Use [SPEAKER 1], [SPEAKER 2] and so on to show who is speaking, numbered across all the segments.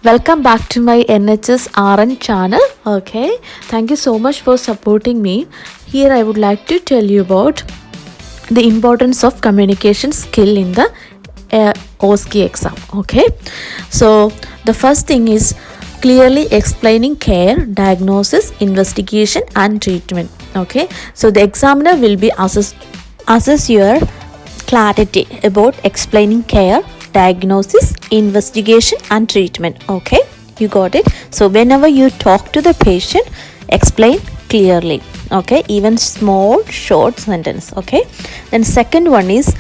[SPEAKER 1] Welcome back to my NHS RN channel. Okay, thank you so much for supporting me. Here I would like to tell you about the importance of communication skill in the OSCE exam. Okay, so the first thing is clearly explaining care, diagnosis, investigation, and treatment. Okay, so the examiner will be assess your clarity about explaining care, diagnosis, investigation, and treatment. Okay, you got it. So whenever you talk to the patient, explain clearly. Okay, even small short sentence. Okay, then second one is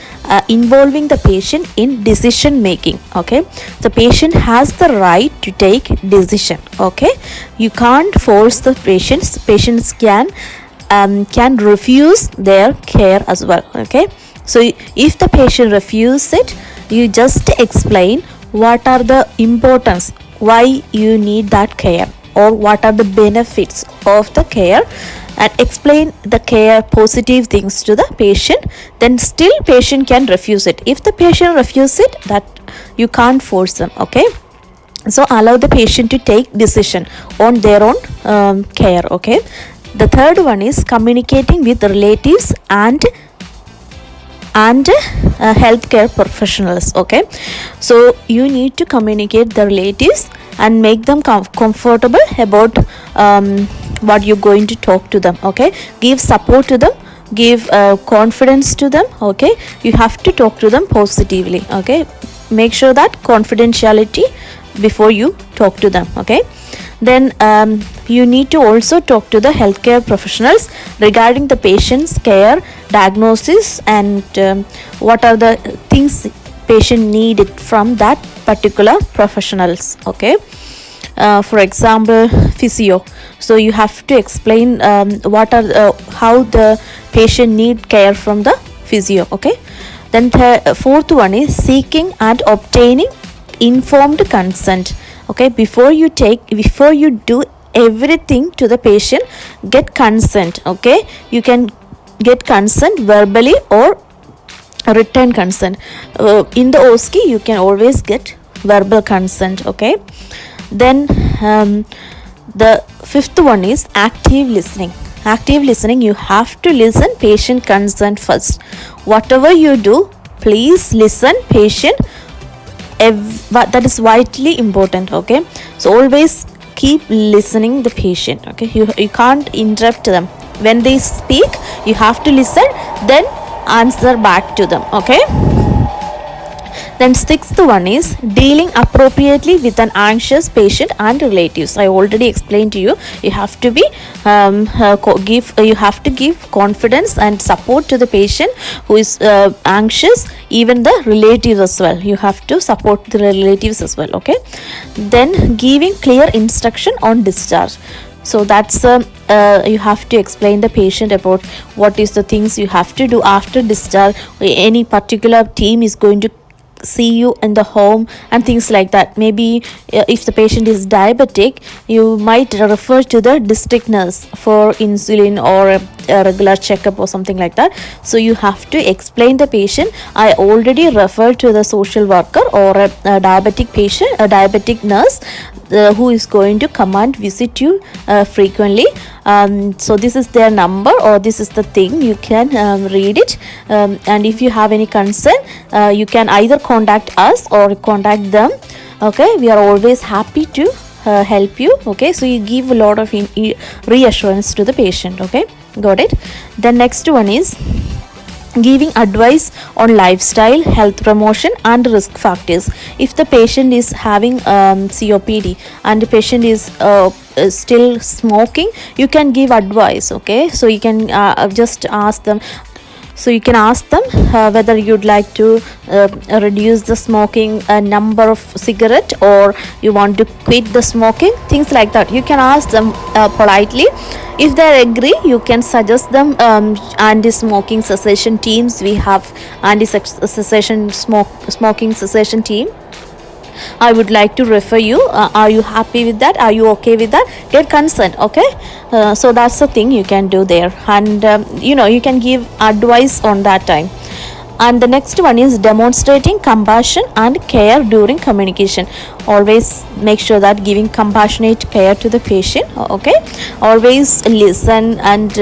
[SPEAKER 1] involving the patient in decision making. Okay, the patient has the right to take decision. Okay, you can't force the patients can refuse their care as well. Okay, so if the patient refuses it, you just explain what are the importance, why you need that care, or what are the benefits of the care, and explain the care positive things to the patient. Then still patient can refuse it. If the patient refuses it, that you can't force them. Okay, so allow the patient to take decision on their own care. Okay, the third one is communicating with relatives and healthcare professionals. Okay, so you need to communicate the relatives and make them comfortable about what you're going to talk to them. Okay, give support to them, give confidence to them. Okay, you have to talk to them positively. Okay, make sure that confidentiality before you talk to them. Okay, then you need to also talk to the healthcare professionals regarding the patient's care, diagnosis, and what are the things patient needed from that particular professionals. Okay, for example, physio. So you have to explain what are how the patient need care from the physio. Okay, then fourth one is seeking and obtaining informed consent. Okay, before you do everything to the patient, get consent. Okay, you can get consent verbally or written consent. In the OSCE you can always get verbal consent. Okay, then the fifth one is active listening. Active listening, you have to listen patient consent first. Whatever you do, please listen patient. That is vitally important. Okay, so always keep listening the patient. Okay, you can't interrupt them when they speak. You have to listen, then answer back to them. Okay, then sixth one is dealing appropriately with an anxious patient and relatives. I already explained to you. You have to be you have to give confidence and support to the patient who is anxious, even the relatives as well. You have to support the relatives as well. Okay, then giving clear instruction on discharge. So that's you have to explain the patient about what is the things you have to do after discharge. Any particular team is going to see you in the home and things like that. Maybe if the patient is diabetic, you might refer to the district nurse for insulin or a regular checkup or something like that. So you have to explain the patient, I already referred to the social worker or a diabetic patient, a diabetic nurse who is going to come and visit you frequently. So this is their number, or this is the thing. You can read it, and if you have any concern, you can either contact us or contact them. Okay, we are always happy to help you. Okay, so you give a lot of reassurance to the patient. Okay, got it. The next one is giving advice on lifestyle, health promotion, and risk factors. If the patient is having COPD and the patient is still smoking, you can give advice. Okay, so you can just ask them. So you can ask them whether you'd like to reduce the smoking number of cigarette, or you want to quit the smoking, things like that. You can ask them politely. If they agree, you can suggest them anti-smoking cessation teams. We have anti-cessation smoking cessation team. I would like to refer you. Are you happy with that? Are you okay with that? Get consent. Okay, so that's the thing you can do there, and you can give advice on that time. And the next one is demonstrating compassion and care during communication. Always make sure that giving compassionate care to the patient. Okay, always listen and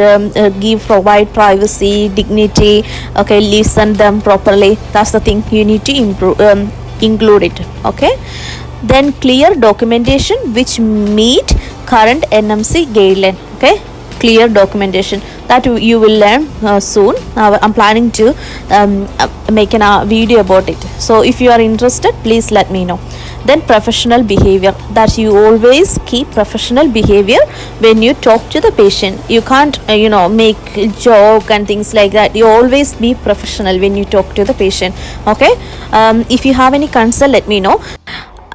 [SPEAKER 1] provide privacy, dignity. Okay, listen them properly. That's the thing you need to include it. Okay, then clear documentation which meet current NMC guideline. Okay, clear documentation that you will learn soon. I'm planning to make a video about it, so if you are interested, please let me know. Then professional behavior, that you always keep professional behavior when you talk to the patient. You can't make joke and things like that. You always be professional when you talk to the patient. Okay, if you have any concern, let me know.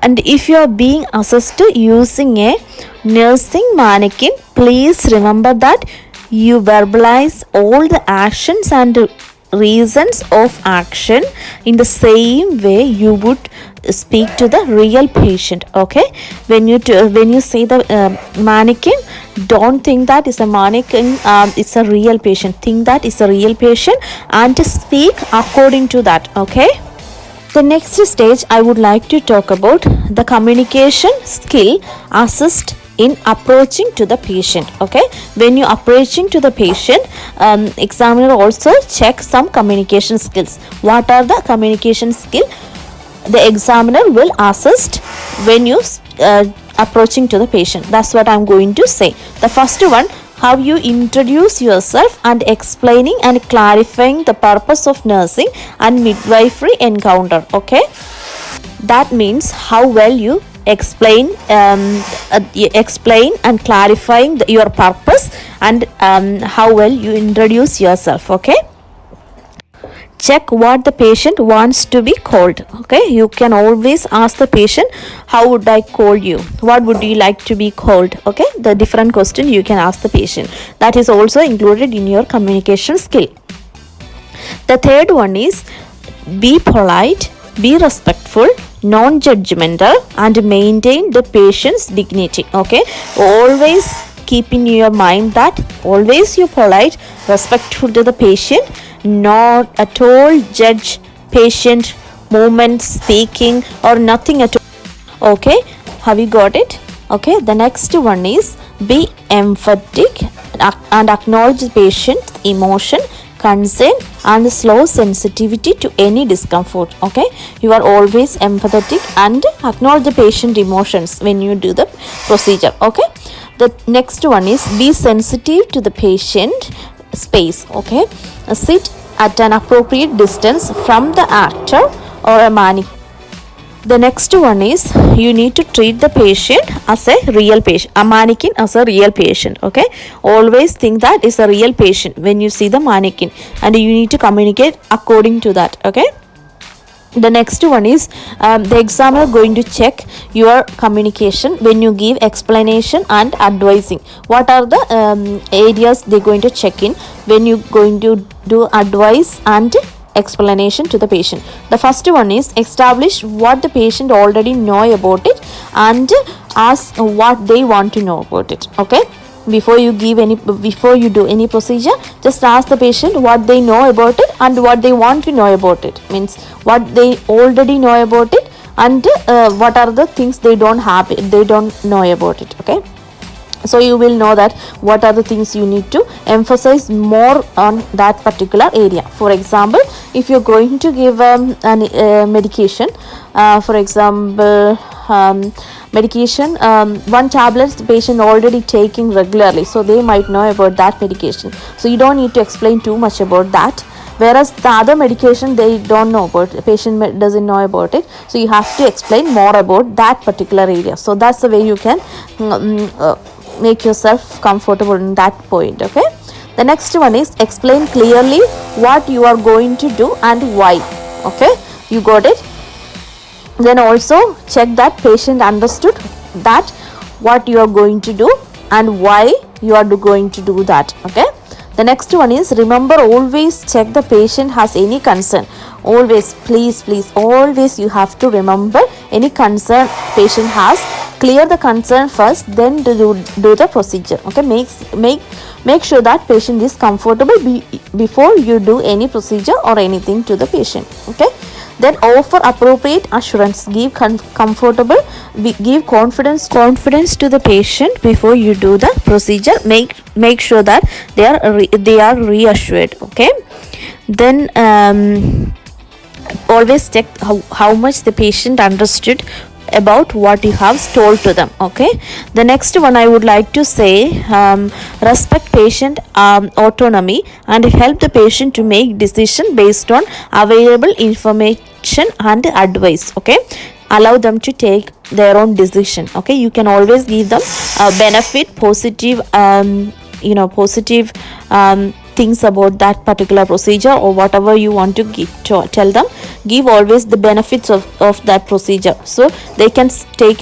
[SPEAKER 1] And if you are being assessed using a nursing mannequin, please remember that you verbalize all the actions and reasons of action in the same way you would speak to the real patient. Okay, when you say the mannequin, don't think that is a mannequin, it's a real patient. Think that is a real patient and speak according to that. Okay, the next stage I would like to talk about the communication skill assist in approaching to the patient. Okay, when you approaching to the patient, examiner also check some communication skills. What are the communication skill the examiner will assist when you approaching to the patient? That's what I'm going to say. The first one, how you introduce yourself and explaining and clarifying the purpose of nursing and midwifery encounter. Okay, that means how well you explain and clarifying your purpose and how well you introduce yourself. Okay, check what the patient wants to be called. Okay, you can always ask the patient, how would I call you, what would you like to be called? Okay, the different question you can ask the patient. That is also included in your communication skill. The third one is be polite, be respectful, non-judgmental, and maintain the patient's dignity. Okay, always keep in your mind that always you're polite, respectful to the patient, not at all judge patient movement, speaking, or nothing at all. Okay, have you got it? Okay, the next one is be emphatic and acknowledge the patient's emotion, concern, and slow sensitivity to any discomfort. Okay, you are always empathetic and acknowledge the patient emotions when you do the procedure. Okay, the next one is be sensitive to the patient space. Okay, sit at an appropriate distance from the actor or a mannequin. The next one is you need to treat the patient as a real patient, a mannequin as a real patient. Okay, always think that is a real patient when you see the mannequin, and you need to communicate according to that. Okay, the next one is the examiner going to check your communication when you give explanation and advising. What are the areas they're going to check in when you going to do advice and explanation to the patient? The first one is establish what the patient already know about it and ask what they want to know about it. Okay, before you do any procedure, just ask the patient what they know about it and what they want to know about it. Means what they already know about it and what are the things they don't know about it. Okay, so you will know that what are the things you need to emphasize more on that particular area. For example, if you're going to give medication, for example medication, one tablet the patient already taking regularly, so they might know about that medication, so you don't need to explain too much about that. Whereas the other medication they don't know about, the patient doesn't know about it, so you have to explain more about that particular area. So that's the way you can make yourself comfortable in that point. Okay, the next one is explain clearly what you are going to do and why. Okay, you got it? Then also check that patient understood that what you are going to do and why you are going to do that. Okay, the next one is remember always check the patient has any concern. Always, please always you have to remember any concern patient has. Clear the concern first, then do the procedure. Okay, make Make sure that patient is comfortable before you do any procedure or anything to the patient. Okay. Then offer appropriate assurance. Give give confidence to the patient before you do the procedure. Make sure that they are reassured. Okay. Then always check how much the patient understood about what you have told to them. Okay. The next one I would like to say, respect patient autonomy and help the patient to make decision based on available information and advice. Okay. Allow them to take their own decision. Okay. You can always give them positive things about that particular procedure, or whatever you want to tell them. Give always the benefits of that procedure, so they can take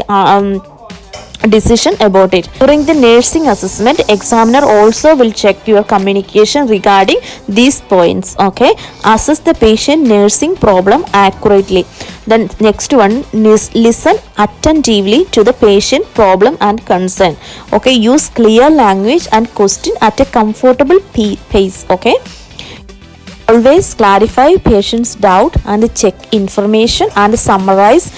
[SPEAKER 1] decision about it. During the nursing assessment, examiner also will check your communication regarding these points. Okay. Assess the patient nursing problem accurately. Then next one is listen attentively to the patient problem and concern. Okay. Use clear language and question at a comfortable pace. Okay. Always clarify patient's doubt and check information and summarize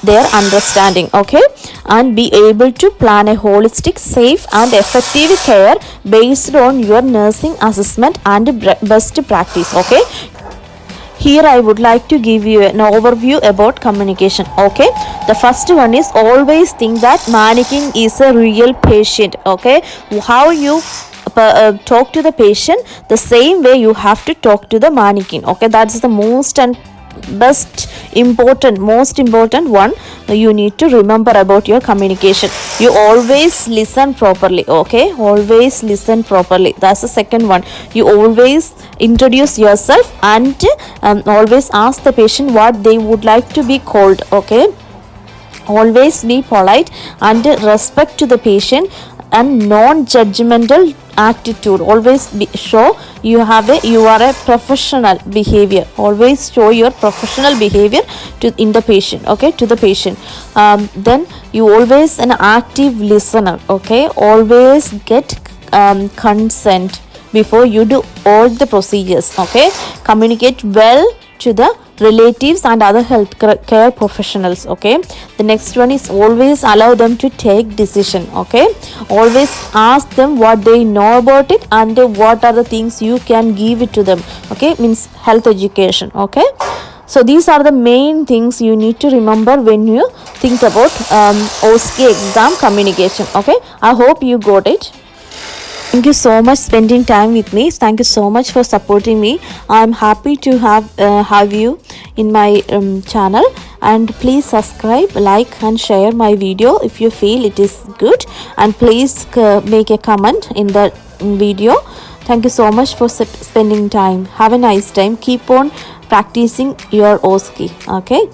[SPEAKER 1] their understanding. Okay. And be able to plan a holistic, safe and effective care based on your nursing assessment and best practice. Okay. Here I would like to give you an overview about communication. Okay. The first one is always think that mannequin is a real patient. Okay. How you talk to the patient, the same way you have to talk to the mannequin. Okay. That's the most important one you need to remember about your communication. You always listen properly. Okay. Always listen properly. That's the second one. You always introduce yourself and always ask the patient what they would like to be called. Okay. Always be polite and respect to the patient and non-judgmental attitude. Always show you are a professional behavior. Always show your professional behavior in the patient. Okay. To the patient. Then you always an active listener. Okay. Always get consent before you do all the procedures. Okay. Communicate well to the relatives and other health care professionals. Okay. The next one is always allow them to take decision. Okay. Always ask them what they know about it and what are the things you can give it to them. Okay. Means health education. Okay. So these are the main things you need to remember when you think about OSCE exam communication. Okay. I hope you got it. Thank you so much spending time with me. Thank you so much for supporting me. I'm happy to have you in my channel, and please subscribe, like and share my video if you feel it is good, and please make a comment in the video. Thank you so much for spending time. Have a nice time. Keep on practicing your OSCE. Okay.